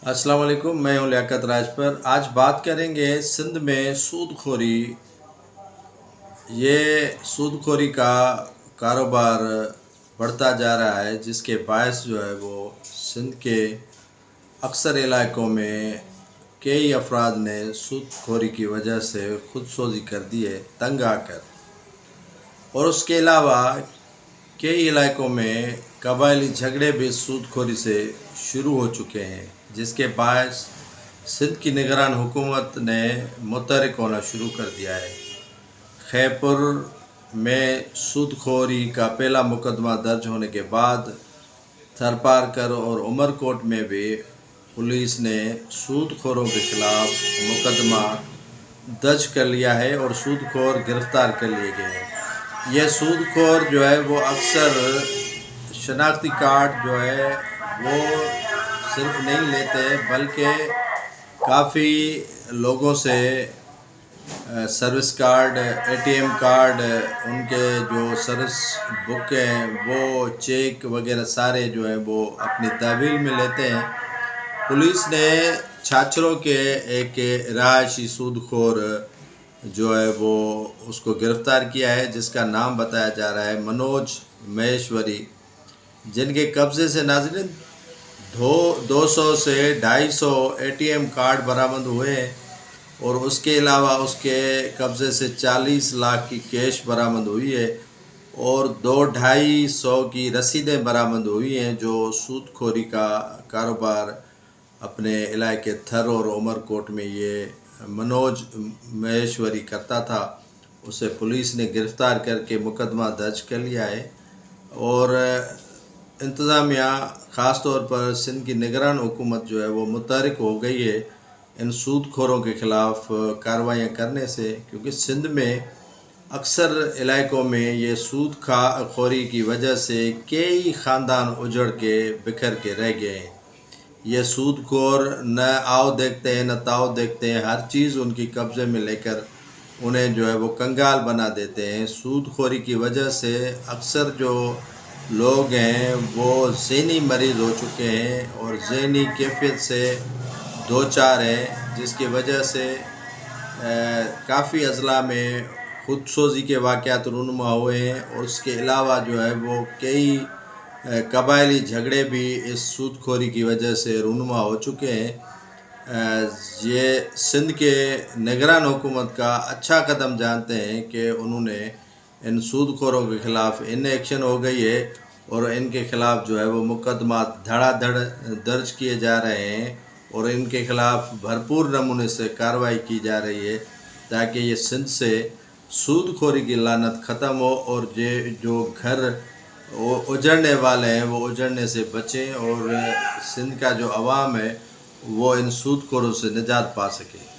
अस्सलाम वालेकुम, मैं हूं लियाकत राज पर। आज बात करेंगे सिंध में सूद खोरी। ये सूद खोरी का कारोबार बढ़ता जा रहा है, जिसके बायस जो है वो सिंध के अक्सर इलाकों में कई अफराद ने सूद खोरी की वजह से खुदसोजी कर दी है तंग आकर। और उसके अलावा कई इलाकों में कबायली झगड़े भी सूद खोरी से शुरू हो चुके हैं, जिसके बायस सिंध की निगरान हुकूमत ने मुतहरिक होना शुरू कर दिया है। खैपुर में सूद खोरी का पहला मुकदमा दर्ज होने के बाद थरपारकर और उमरकोट में भी पुलिस ने सूद खोरों के खिलाफ मुकदमा दर्ज कर लिया है और सूद खोर गिरफ्तार कर लिए गए हैं। यह सूद खोर जो है वो अक्सर शनाख्ती कार्ड जो है वो सिर्फ नहीं लेते, बल्कि काफ़ी लोगों से सर्विस कार्ड, एटीएम कार्ड, उनके जो सर्विस बुक हैं, वो चेक वगैरह सारे जो है वो अपनी तहवील में लेते हैं। पुलिस ने छाछरों के एक रहायशी सूदखोर जो है वो उसको गिरफ़्तार किया है, जिसका नाम बताया जा रहा है मनोज महेश्वरी, जिनके कब्ज़े से नाज़रीन 200 से 250 एटीएम कार्ड बरामद हुए और उसके अलावा उसके कब्ज़े से 40 लाख की कैश बरामद हुई है और 200-250 की रसीदें बरामद हुई हैं, जो सूदखोरी का कारोबार अपने इलाके थर और उमरकोट में ये मनोज महेश्वरी करता था। उसे पुलिस ने गिरफ़्तार करके मुकदमा दर्ज कर लिया है और इंतज़ामिया ख़ास तौर पर सिंध की निगरान हुकूमत जो है वो मुतहरिक हो गई है इन सूदखोरों के ख़िलाफ़ कार्रवाइयाँ करने से, क्योंकि सिंध में अक्सर इलाकों में ये सूद खोरी की वजह से कई ख़ानदान उजड़ के बिखर के रह गए हैं। ये सूदखोर न आओ देखते हैं न ताओ देखते हैं, हर चीज़ उनकी कब्ज़े में लेकर उन्हें जो है वो कंगाल बना देते हैं। सूदखोरी की वजह से अक्सर जो लोग हैं वो ज़हनी मरीज़ हो चुके हैं और ज़हनी कैफियत से दो चार हैं, जिसकी वजह से काफ़ी अजला में खुदसोजी के वाक़यात रूनुमा हुए हैं और उसके अलावा जो है वो कई कबायली झगड़े भी इस सूदखोरी की वजह से रूनुमा हो चुके हैं। ये सिंध के निगरान हुकूमत का अच्छा कदम जानते हैं कि उन्होंने इन सूदखोरों के ख़िलाफ़ इन एक्शन हो गई है और इनके ख़िलाफ़ जो है वो मुकदमा धड़ाधड़ दर्ज किए जा रहे हैं और इनके ख़िलाफ़ भरपूर नमूने से कार्रवाई की जा रही है, ताकि ये सिंध से सूदखोरी की लानत ख़त्म हो और ये जो घर उजड़ने वाले हैं वो उजड़ने से बचें और सिंध का जो अवाम है वो इन सूदखोरों से निजात पा सके।